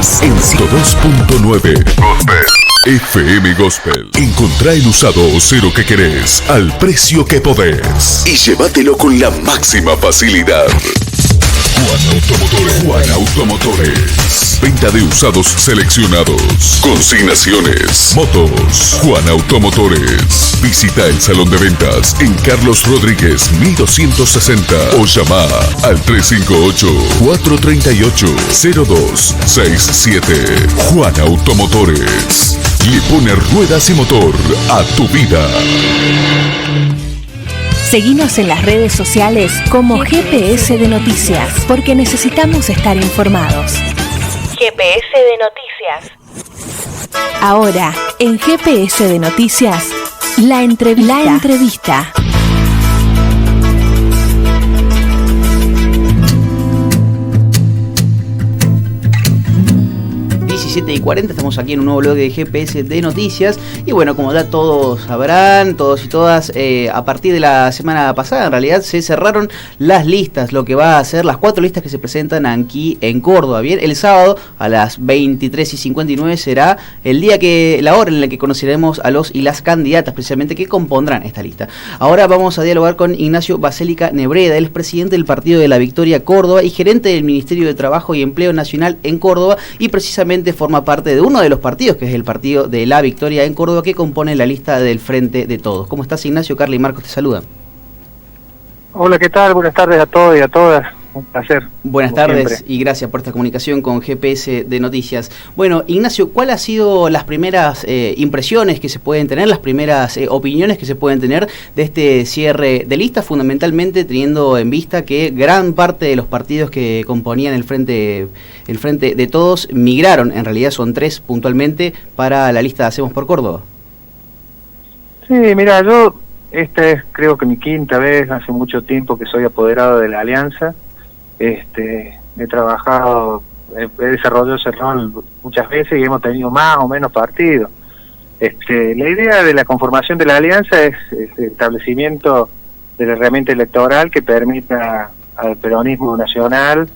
Estás en 102.9 FM Gospel. Encontrá el usado o cero que querés al precio que podés y llévatelo con la máxima facilidad. Juan Automotores. Venta de usados seleccionados. Consignaciones. Motos. Juan Automotores. Visita el salón de ventas en Carlos Rodríguez 1260 o llama al 358-438-0267. Juan Automotores. Le pone ruedas y motor a tu vida. Seguinos en las redes sociales como GPS de Noticias, porque necesitamos estar informados. GPS de Noticias. Ahora, en GPS de Noticias, la entrevista. 17:40, estamos aquí en un nuevo blog de GPS de Noticias. Y bueno, como ya todos sabrán, todos y todas, a partir de la semana pasada en realidad se cerraron las listas, lo que va a ser las 4 listas que se presentan aquí en Córdoba. Bien, el sábado a las 23:59 será la hora en la que conoceremos a los y las candidatas precisamente que compondrán esta lista. Ahora vamos a dialogar con Ignacio Baselica Nebreda, él es presidente del Partido de la Victoria Córdoba y gerente del Ministerio de Trabajo y Empleo Nacional en Córdoba, y precisamente forma parte de uno de los partidos, que es el Partido de la Victoria en Córdoba, que compone la lista del Frente de Todos. ¿Cómo estás, Ignacio? Carla y Marcos te saludan. Hola, ¿qué tal? Buenas tardes a todos y a todas. Un placer. Buenas tardes siempre. Y gracias por esta comunicación con GPS de Noticias. Bueno, Ignacio, ¿cuáles han sido las primeras impresiones que se pueden tener, las primeras opiniones que se pueden tener de este cierre de lista, fundamentalmente teniendo en vista que gran parte de los partidos que componían el Frente de Todos migraron, en realidad son 3 puntualmente, para la lista de Hacemos por Córdoba? Sí, mira, yo esta es creo que mi 5ª vez, hace mucho tiempo que soy apoderado de la Alianza. He trabajado, he desarrollado ese rol muchas veces y hemos tenido más o menos partidos. La idea de la conformación de la alianza es el establecimiento de la herramienta electoral que permita al peronismo nacional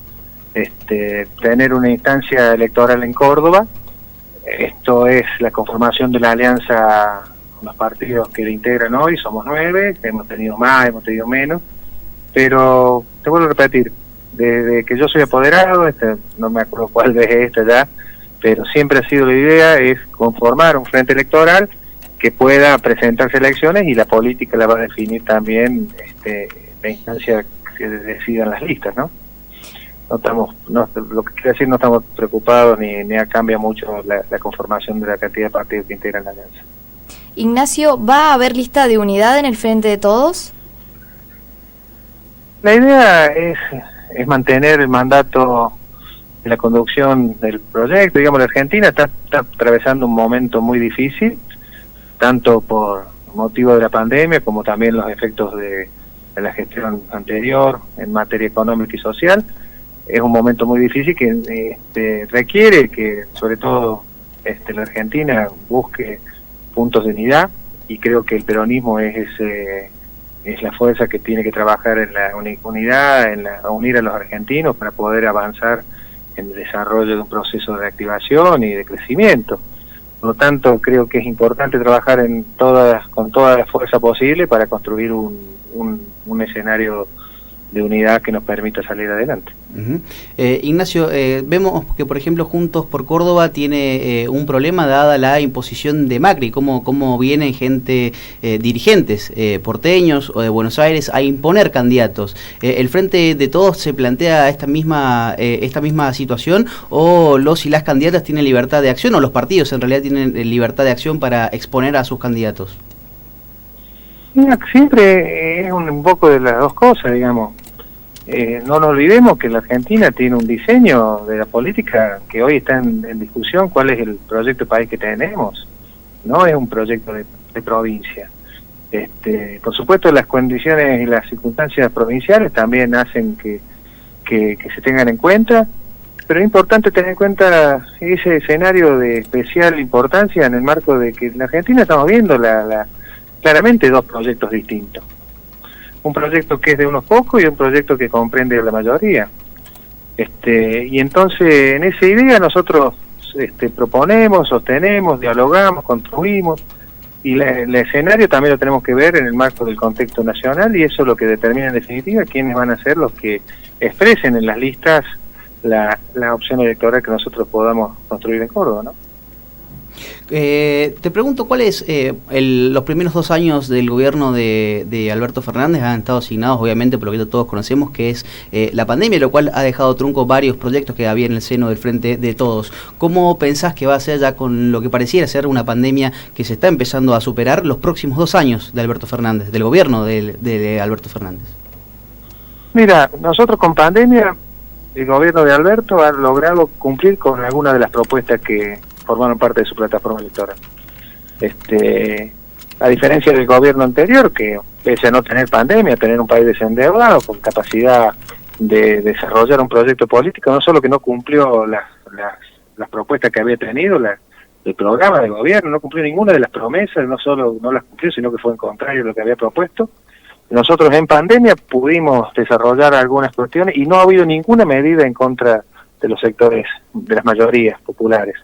tener una instancia electoral en Córdoba. Esto es la conformación de la alianza con los partidos que la integran hoy, somos 9, hemos tenido más, hemos tenido menos, pero te vuelvo a repetir, desde que yo soy apoderado, no me acuerdo cuál vez es esta ya, pero siempre ha sido la idea, es conformar un frente electoral que pueda presentarse elecciones y la política la va a definir también la instancia que decidan las listas, ¿no? Lo que quiero decir, no estamos preocupados ni cambia mucho la conformación de la cantidad de partidos que integran la alianza. Ignacio, ¿va a haber lista de unidad en el Frente de Todos? La idea es mantener el mandato de la conducción del proyecto. Digamos, la Argentina está atravesando un momento muy difícil, tanto por motivo de la pandemia como también los efectos de la gestión anterior en materia económica y social. Es un momento muy difícil que requiere que, sobre todo, la Argentina busque puntos de unidad, y creo que el peronismo es la fuerza que tiene que trabajar en la unidad, a unir a los argentinos para poder avanzar en el desarrollo de un proceso de activación y de crecimiento. Por lo tanto, creo que es importante trabajar con toda la fuerza posible para construir un escenario de unidad que nos permita salir adelante. Uh-huh. Ignacio, vemos que por ejemplo Juntos por Córdoba tiene un problema dada la imposición de Macri, cómo vienen dirigentes porteños o de Buenos Aires a imponer candidatos. ¿El Frente de Todos se plantea esta misma situación, o los y las candidatas tienen libertad de acción, o los partidos en realidad tienen libertad de acción para exponer a sus candidatos? Siempre es un poco de las dos cosas, digamos. No nos olvidemos que la Argentina tiene un diseño de la política que hoy está en discusión. ¿Cuál es el proyecto de país que tenemos? No es un proyecto de provincia. Por supuesto, las condiciones y las circunstancias provinciales también hacen que se tengan en cuenta, pero es importante tener en cuenta ese escenario de especial importancia en el marco de que en la Argentina estamos viendo claramente 2 proyectos distintos. Un proyecto que es de unos pocos y un proyecto que comprende a la mayoría. Y entonces en esa idea nosotros proponemos, sostenemos, dialogamos, construimos, y el escenario también lo tenemos que ver en el marco del contexto nacional, y eso es lo que determina en definitiva quiénes van a ser los que expresen en las listas la opción electoral que nosotros podamos construir en Córdoba, ¿no? Te pregunto, ¿cuáles los primeros 2 años del gobierno de Alberto Fernández han estado asignados, obviamente, por lo que todos conocemos, que es la pandemia, lo cual ha dejado trunco varios proyectos que había en el seno del Frente de Todos? ¿Cómo pensás que va a ser ya con lo que pareciera ser una pandemia que se está empezando a superar los próximos 2 años de Alberto Fernández, del gobierno de Alberto Fernández? Mira, nosotros con pandemia, el gobierno de Alberto ha logrado cumplir con algunas de las propuestas que formaron parte de su plataforma electoral. A diferencia del gobierno anterior, que pese a no tener pandemia, tener un país desendeudado, con capacidad de desarrollar un proyecto político, no solo que no cumplió las propuestas que había tenido, el programa de gobierno, no cumplió ninguna de las promesas, no solo no las cumplió, sino que fue en contrario a lo que había propuesto. Nosotros en pandemia pudimos desarrollar algunas cuestiones y no ha habido ninguna medida en contra de los sectores, de las mayorías populares.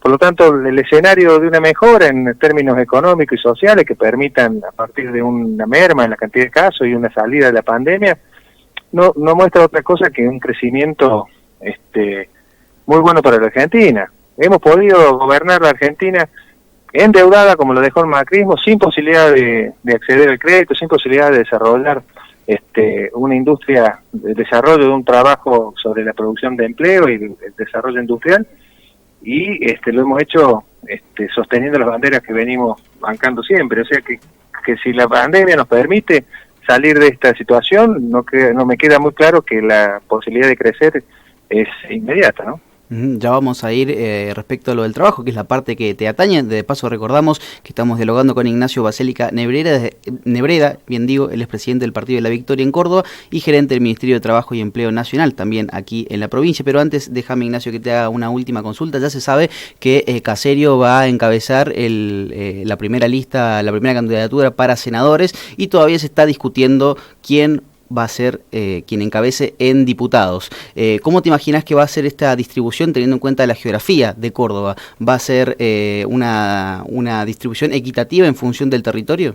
Por lo tanto, el escenario de una mejora en términos económicos y sociales que permitan, a partir de una merma en la cantidad de casos y una salida de la pandemia, no muestra otra cosa que un crecimiento muy bueno para la Argentina. Hemos podido gobernar la Argentina endeudada, como lo dejó el macrismo, sin posibilidad de acceder al crédito, sin posibilidad de desarrollar una industria, de desarrollo de un trabajo sobre la producción de empleo y el desarrollo industrial, y lo hemos hecho sosteniendo las banderas que venimos bancando siempre. O sea que si la pandemia nos permite salir de esta situación, no me queda muy claro que la posibilidad de crecer es inmediata, ¿no? Ya vamos a ir respecto a lo del trabajo, que es la parte que te atañe. De paso recordamos que estamos dialogando con Ignacio Baselica Nebreda, bien digo, él es presidente del Partido de la Victoria en Córdoba y gerente del Ministerio de Trabajo y Empleo Nacional, también aquí en la provincia. Pero antes, déjame, Ignacio, que te haga una última consulta. Ya se sabe que Caserio va a encabezar la primera lista, la primera candidatura para senadores, y todavía se está discutiendo quién va a ser quien encabece en diputados. ¿Cómo te imaginas que va a ser esta distribución teniendo en cuenta la geografía de Córdoba? ¿Va a ser una distribución equitativa en función del territorio?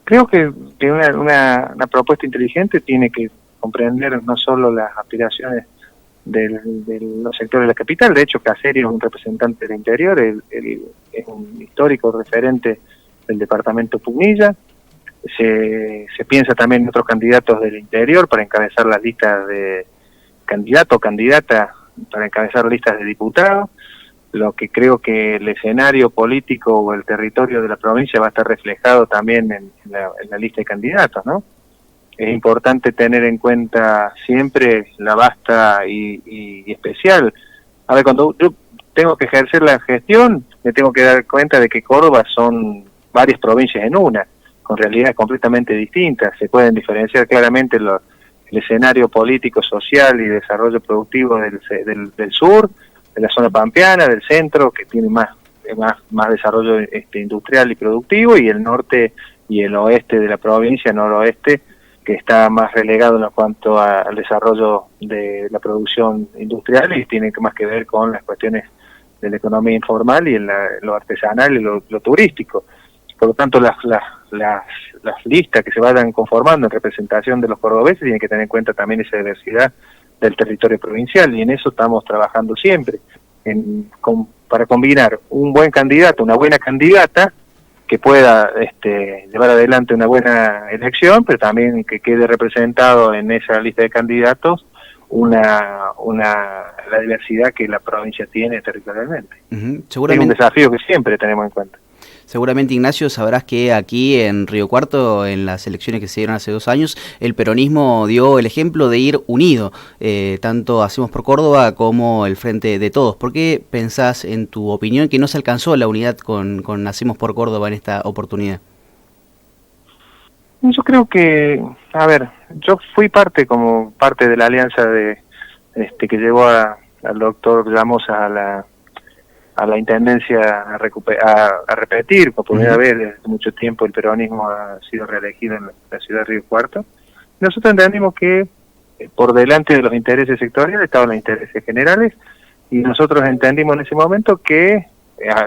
Creo que una propuesta inteligente tiene que comprender no solo las aspiraciones de los sectores de la capital. De hecho, Caserio es un representante del interior, es un histórico referente del departamento Punilla. Se piensa también en otros candidatos del interior para encabezar las listas de candidato o candidata para encabezar listas de diputados, lo que creo que el escenario político o el territorio de la provincia va a estar reflejado también en la lista de candidatos, ¿no? Es importante tener en cuenta siempre la vasta y especial. A ver, cuando yo tengo que ejercer la gestión, me tengo que dar cuenta de que Córdoba son varias provincias en una, con realidades completamente distintas. Se pueden diferenciar claramente el escenario político, social y desarrollo productivo del sur, de la zona pampeana, del centro, que tiene más desarrollo industrial y productivo, y el norte y el oeste de la provincia, noroeste, que está más relegado en cuanto al desarrollo de la producción industrial y tiene más que ver con las cuestiones de la economía informal y en lo artesanal y lo turístico. Por lo tanto, las listas que se vayan conformando en representación de los cordobeses tienen que tener en cuenta también esa diversidad del territorio provincial, y en eso estamos trabajando siempre, para combinar un buen candidato, una buena candidata, que pueda llevar adelante una buena elección, pero también que quede representado en esa lista de candidatos la diversidad que la provincia tiene territorialmente. Seguramente. Es un desafío que siempre tenemos en cuenta. Seguramente, Ignacio, sabrás que aquí en Río Cuarto, en las elecciones que se dieron hace 2 años, el peronismo dio el ejemplo de ir unido, tanto Hacemos por Córdoba como el Frente de Todos. ¿Por qué pensás, en tu opinión, que no se alcanzó la unidad con Hacemos por Córdoba en esta oportunidad? Yo creo que, yo fui parte de la alianza que llevó al doctor Llamosa a la intendencia a repetir por primera vez desde mucho tiempo. El peronismo ha sido reelegido en la ciudad de Río Cuarto. Nosotros entendimos que por delante de los intereses sectoriales estaban los intereses generales, y nosotros entendimos en ese momento que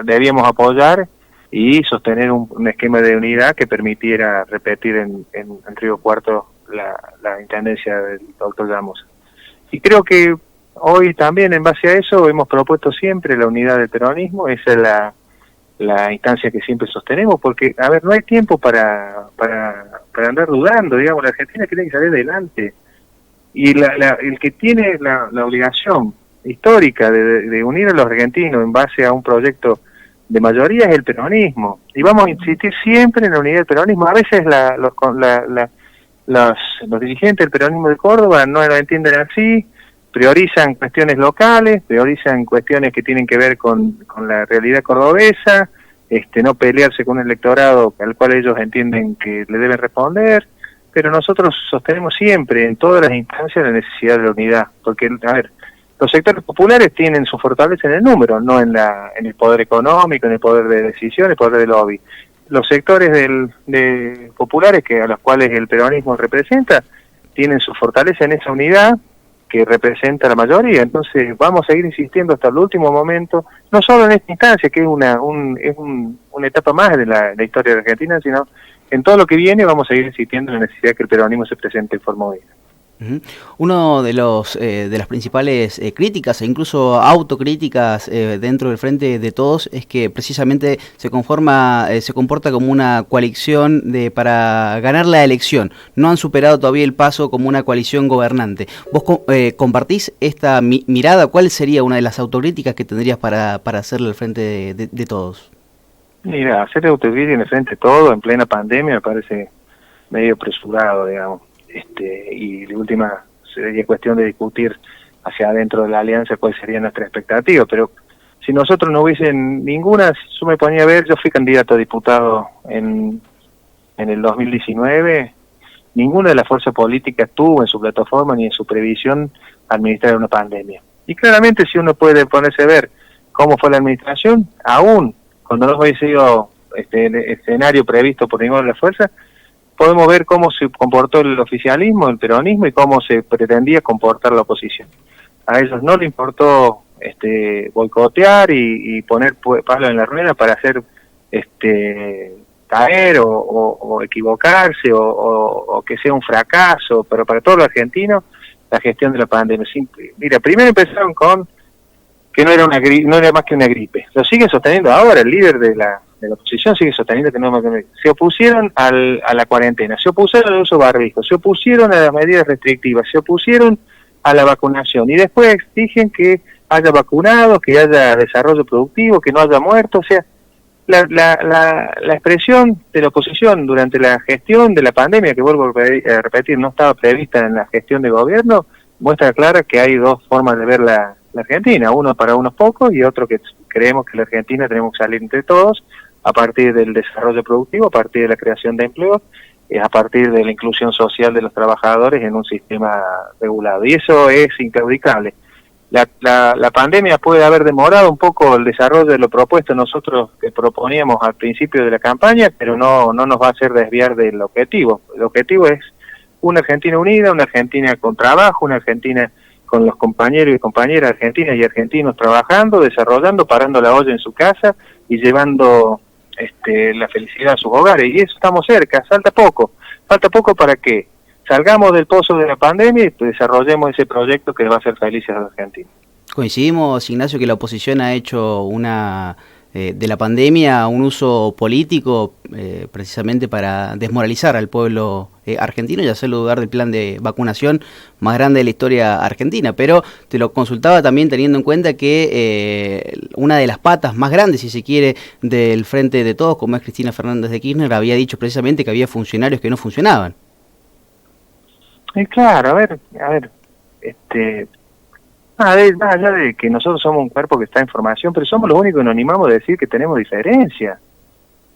debíamos apoyar y sostener un esquema de unidad que permitiera repetir en Río Cuarto la intendencia del doctor Llamosa. Y creo que hoy también, en base a eso, hemos propuesto siempre la unidad del peronismo. Esa es la instancia que siempre sostenemos, porque, a ver, no hay tiempo para andar dudando, digamos. La Argentina tiene que salir adelante, y el que tiene la obligación histórica de unir a los argentinos en base a un proyecto de mayoría es el peronismo, y vamos a insistir siempre en la unidad del peronismo. A veces los dirigentes del peronismo de Córdoba no lo entienden así, priorizan cuestiones locales, priorizan cuestiones que tienen que ver con la realidad cordobesa, no pelearse con un electorado al cual ellos entienden que le deben responder, pero nosotros sostenemos siempre en todas las instancias la necesidad de la unidad, porque, a ver, los sectores populares tienen su fortaleza en el número, no en el poder económico, en el poder de decisión, el poder de lobby. Los sectores populares a los cuales el peronismo representa tienen su fortaleza en esa unidad que representa la mayoría. Entonces vamos a seguir insistiendo hasta el último momento, no solo en esta instancia, que es una etapa más de la historia de Argentina, sino en todo lo que viene vamos a seguir insistiendo en la necesidad de que el peronismo se presente en forma unida. Uno de las principales críticas e incluso autocríticas dentro del Frente de Todos es que precisamente se comporta como una coalición para ganar la elección. No han superado todavía el paso como una coalición gobernante. ¿Vos compartís esta mirada? ¿Cuál sería una de las autocríticas que tendrías para hacerle al Frente de Todos? Mira, hacer autocrítica en el Frente de Todos en plena pandemia me parece medio apresurado, digamos. Y de última sería cuestión de discutir hacia adentro de la alianza cuál sería nuestra expectativa, pero si nosotros no hubiesen ninguna, yo me ponía a ver, yo fui candidato a diputado en el 2019, ninguna de las fuerzas políticas tuvo en su plataforma ni en su previsión administrar una pandemia. Y claramente si uno puede ponerse a ver cómo fue la administración, aún cuando no hubiese sido el escenario previsto por ninguna de las fuerzas, podemos ver cómo se comportó el oficialismo, el peronismo, y cómo se pretendía comportar la oposición. A ellos no les importó boicotear y poner palo en la rueda para hacer caer o equivocarse o que sea un fracaso, pero para todos los argentinos la gestión de la pandemia. Mira, primero empezaron con que no era más que una gripe. Lo sigue sosteniendo ahora, el líder de la oposición sigue sosteniendo que no es más que una gripe. Se opusieron a la cuarentena, se opusieron al uso de barbijo, se opusieron a las medidas restrictivas, se opusieron a la vacunación, y después exigen que haya vacunados, que haya desarrollo productivo, que no haya muertos. O sea, la expresión de la oposición durante la gestión de la pandemia, que vuelvo a repetir, no estaba prevista en la gestión de gobierno, muestra clara que hay dos formas de ver la Argentina, uno para unos pocos y otro que creemos que la Argentina tenemos que salir entre todos a partir del desarrollo productivo, a partir de la creación de empleos, a partir de la inclusión social de los trabajadores en un sistema regulado. Y eso es inclaudicable. La pandemia puede haber demorado un poco el desarrollo de lo propuesto nosotros que proponíamos al principio de la campaña, pero no nos va a hacer desviar del objetivo. El objetivo es una Argentina unida, una Argentina con trabajo, una Argentina con los compañeros y compañeras argentinas y argentinos trabajando, desarrollando, parando la olla en su casa y llevando la felicidad a sus hogares. Y eso estamos cerca, falta poco para que salgamos del pozo de la pandemia y desarrollemos ese proyecto que va a hacer felices a los argentinos. Coincidimos, Ignacio, que la oposición ha hecho de la pandemia un uso político precisamente para desmoralizar al pueblo argentino y hacerlo dudar del plan de vacunación más grande de la historia argentina, pero te lo consultaba también teniendo en cuenta que una de las patas más grandes, si se quiere, del Frente de Todos, como es Cristina Fernández de Kirchner, había dicho precisamente que había funcionarios que no funcionaban. Claro, a ver, más allá de que nosotros somos un cuerpo que está en formación, pero somos los únicos que nos animamos a decir que tenemos diferencias.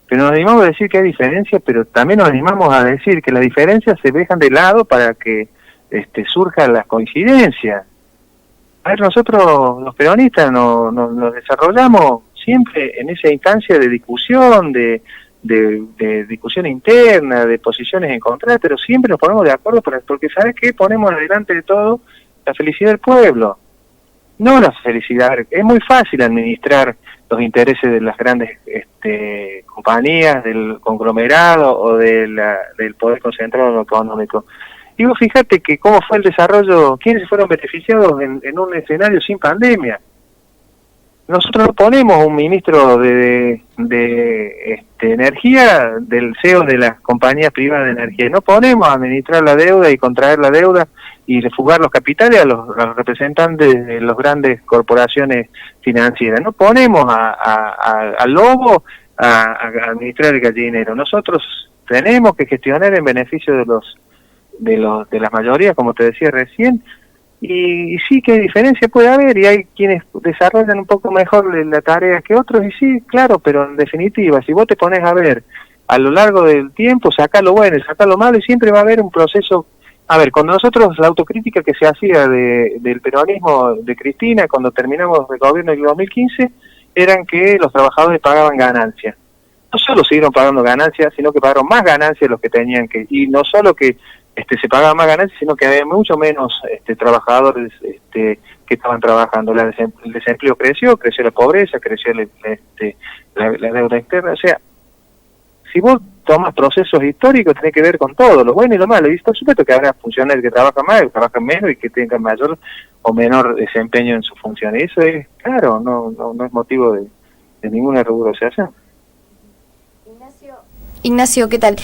Pero nos animamos a decir que hay diferencias, pero también nos animamos a decir que las diferencias se dejan de lado para que surjan las coincidencias. A ver, nosotros los peronistas nos desarrollamos siempre en esa instancia de discusión, de de discusión interna, de posiciones encontradas, pero siempre nos ponemos de acuerdo porque ¿sabes qué? Ponemos adelante de todo la felicidad del pueblo, no la felicidad. Es muy fácil administrar los intereses de las grandes compañías, del conglomerado o del poder concentrado en lo económico. Y vos fíjate que cómo fue el desarrollo, quiénes fueron beneficiados en un escenario sin pandemia. Nosotros no ponemos un ministro de energía del CEO de las compañías privadas de energía, no ponemos a administrar la deuda y contraer la deuda y refugar los capitales a los representantes de las grandes corporaciones financieras, no ponemos al lobo a administrar el gallinero. Nosotros tenemos que gestionar en beneficio de las mayorías, como te decía recién. Y sí, que diferencia puede haber, y hay quienes desarrollan un poco mejor la tarea que otros, y sí, claro, pero en definitiva, si vos te pones a ver a lo largo del tiempo, saca lo bueno y saca lo malo, y siempre va a haber un proceso. A ver, cuando nosotros, la autocrítica que se hacía del peronismo de Cristina, cuando terminamos el gobierno en el 2015, eran que los trabajadores pagaban ganancias. No solo siguieron pagando ganancias, sino que pagaron más ganancias de los que tenían que, y no solo que se pagaba más ganancias, sino que había mucho menos trabajadores que estaban trabajando. El desempleo creció la pobreza, creció la deuda externa. O sea, si vos tomas procesos históricos, tiene que ver con todo, lo bueno y lo malo. Y por supuesto que habrá funcionarios que trabajan más, que trabajan menos y que tengan mayor o menor desempeño en sus funciones. Eso es claro, no es motivo de ninguna rigurosidad. Ignacio, ¿qué tal?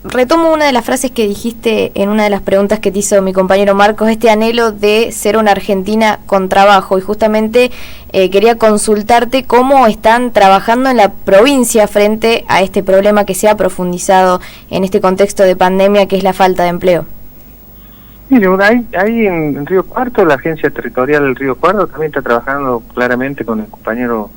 Retomo una de las frases que dijiste en una de las preguntas que te hizo mi compañero Marcos, este anhelo de ser una Argentina con trabajo, y justamente quería consultarte cómo están trabajando en la provincia frente a este problema que se ha profundizado en este contexto de pandemia, que es la falta de empleo. Mire, ahí en Río Cuarto, la agencia territorial del Río Cuarto también está trabajando claramente con el compañero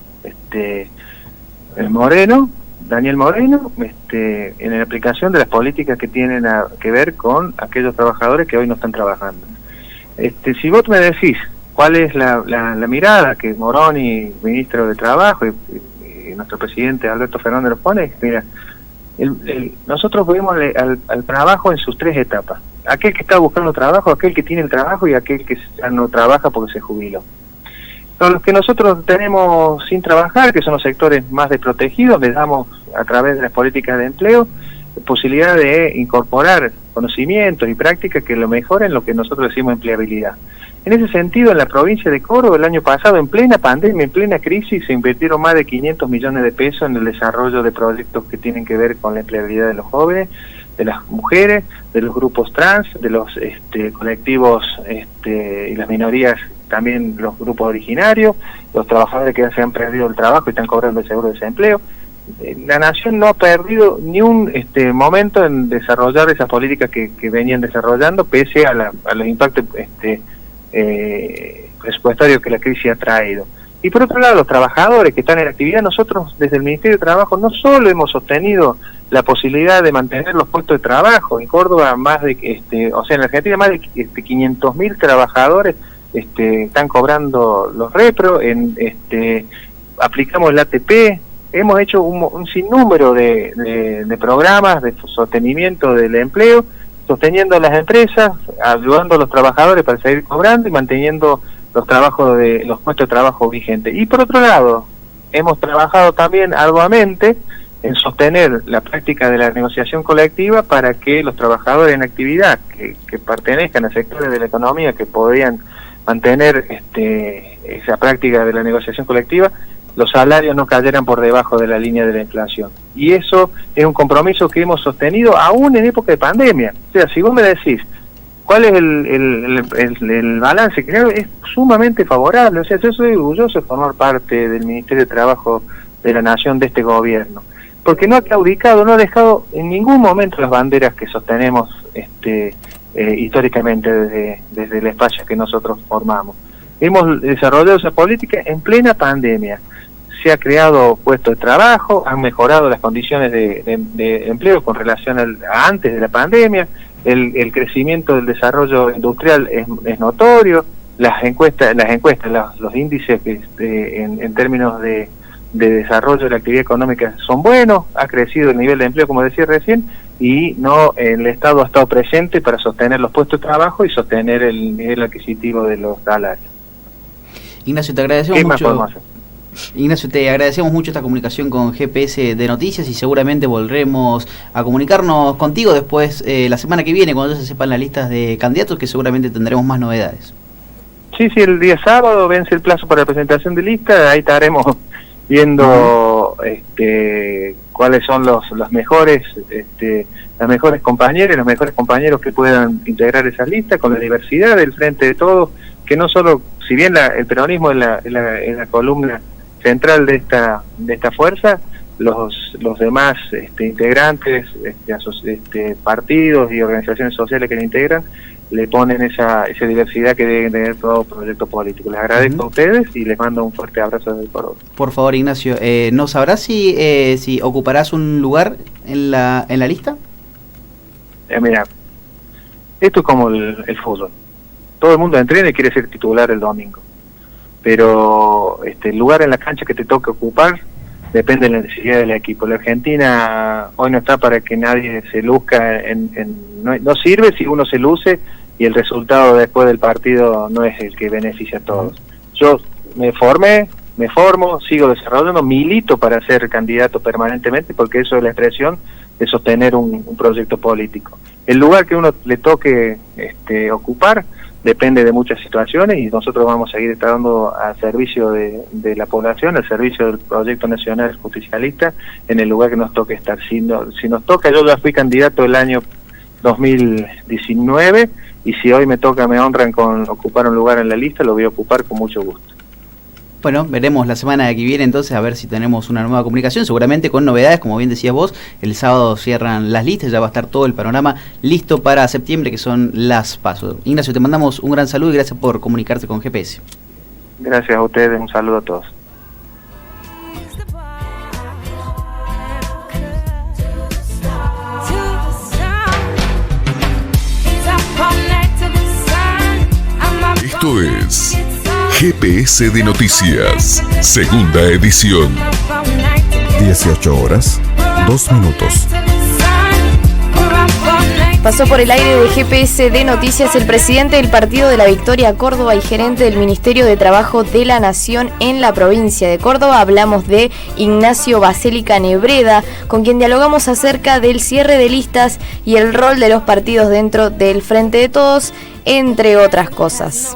Moreno, Daniel Moreno, en la aplicación de las políticas que tienen que ver con aquellos trabajadores que hoy no están trabajando. Si vos me decís cuál es la mirada que Moroni, ministro de Trabajo, y nuestro presidente Alberto Fernández nos pone, mira, nosotros vemos al trabajo en sus tres etapas. Aquel que está buscando trabajo, aquel que tiene el trabajo y aquel que ya no trabaja porque se jubiló. Los que nosotros tenemos sin trabajar, que son los sectores más desprotegidos, les damos a través de las políticas de empleo posibilidad de incorporar conocimientos y prácticas que lo mejoren lo que nosotros decimos empleabilidad. En ese sentido, en la provincia de Córdoba, el año pasado, en plena pandemia, en plena crisis, se invirtieron más de 500 millones de pesos en el desarrollo de proyectos que tienen que ver con la empleabilidad de los jóvenes, de las mujeres, de los grupos trans, de los colectivos y las minorías, también los grupos originarios, los trabajadores que se han perdido el trabajo y están cobrando el seguro de desempleo. La Nación no ha perdido ni un momento en desarrollar esas políticas que venían desarrollando, pese a los impactos presupuestarios que la crisis ha traído. Y por otro lado, los trabajadores que están en actividad, nosotros desde el Ministerio de Trabajo no solo hemos sostenido la posibilidad de mantener los puestos de trabajo, en Córdoba más de, en Argentina más de 500.000 trabajadores están cobrando los repro, aplicamos el ATP, hemos hecho un sinnúmero de programas de sostenimiento del empleo, sosteniendo a las empresas, ayudando a los trabajadores para seguir cobrando y manteniendo los puestos de trabajo vigentes. Y por otro lado, hemos trabajado también arduamente en sostener la práctica de la negociación colectiva para que los trabajadores en actividad que pertenezcan a sectores de la economía que podrían mantener esa práctica de la negociación colectiva, los salarios no cayeran por debajo de la línea de la inflación. Y eso es un compromiso que hemos sostenido aún en época de pandemia. O sea, si vos me decís cuál es el balance, creo es sumamente favorable. O sea, yo soy orgulloso de formar parte del Ministerio de Trabajo de la Nación, de este gobierno, porque no ha claudicado, no ha dejado en ningún momento las banderas que sostenemos históricamente desde el espacio que nosotros formamos. Hemos desarrollado esa política en plena pandemia. Se ha creado puestos de trabajo, han mejorado las condiciones de empleo con relación a antes de la pandemia, el crecimiento del desarrollo industrial es notorio, las encuestas, los índices en términos de de desarrollo de la actividad económica son buenos, ha crecido el nivel de empleo, como decía recién, y no el Estado ha estado presente para sostener los puestos de trabajo y sostener el nivel adquisitivo de los salarios. Ignacio, te agradecemos mucho. Ignacio, te agradecemos mucho esta comunicación con GPS de Noticias y seguramente volveremos a comunicarnos contigo después la semana que viene, cuando ya se sepan las listas de candidatos, que seguramente tendremos más novedades. Sí, el día sábado vence el plazo para la presentación de lista, ahí estaremos viendo cuáles son los mejores las mejores compañeras y los mejores compañeros que puedan integrar esa lista con la diversidad del frente de todos, que no solo, si bien el peronismo es la columna central de esta fuerza, los demás integrantes, partidos y organizaciones sociales que la integran, le ponen esa diversidad que deben tener todo proyecto político. Les agradezco a ustedes y les mando un fuerte abrazo desde Córdoba. Por favor, Ignacio, ¿no sabrás si ocuparás un lugar en la lista? Mira, esto es como el fútbol. Todo el mundo entrena y quiere ser titular el domingo, pero el lugar en la cancha que te toque ocupar depende de la necesidad del equipo. La Argentina hoy no está para que nadie se luzca, no sirve si uno se luce y el resultado después del partido no es el que beneficia a todos. Yo me formo, sigo desarrollando, milito para ser candidato permanentemente, porque eso es la expresión de sostener un proyecto político. El lugar que uno le toque ocupar depende de muchas situaciones y nosotros vamos a seguir estando al servicio de la población, al servicio del proyecto nacional justicialista en el lugar que nos toque estar. Si nos toca, yo ya fui candidato el año 2019 y si hoy me honran con ocupar un lugar en la lista, lo voy a ocupar con mucho gusto. Bueno, veremos la semana que viene entonces a ver si tenemos una nueva comunicación, seguramente con novedades, como bien decías vos. El sábado cierran las listas, ya va a estar todo el panorama listo para septiembre, que son las PASO. Ignacio, te mandamos un gran saludo y gracias por comunicarte con GPS. Gracias a ustedes, un saludo a todos. Esto es GPS de Noticias, segunda edición. 18 horas, 2 minutos. Pasó por el aire de GPS de Noticias el presidente del Partido de la Victoria Córdoba y gerente del Ministerio de Trabajo de la Nación en la provincia de Córdoba. Hablamos de Ignacio Baselica Nebreda, con quien dialogamos acerca del cierre de listas y el rol de los partidos dentro del Frente de Todos, entre otras cosas.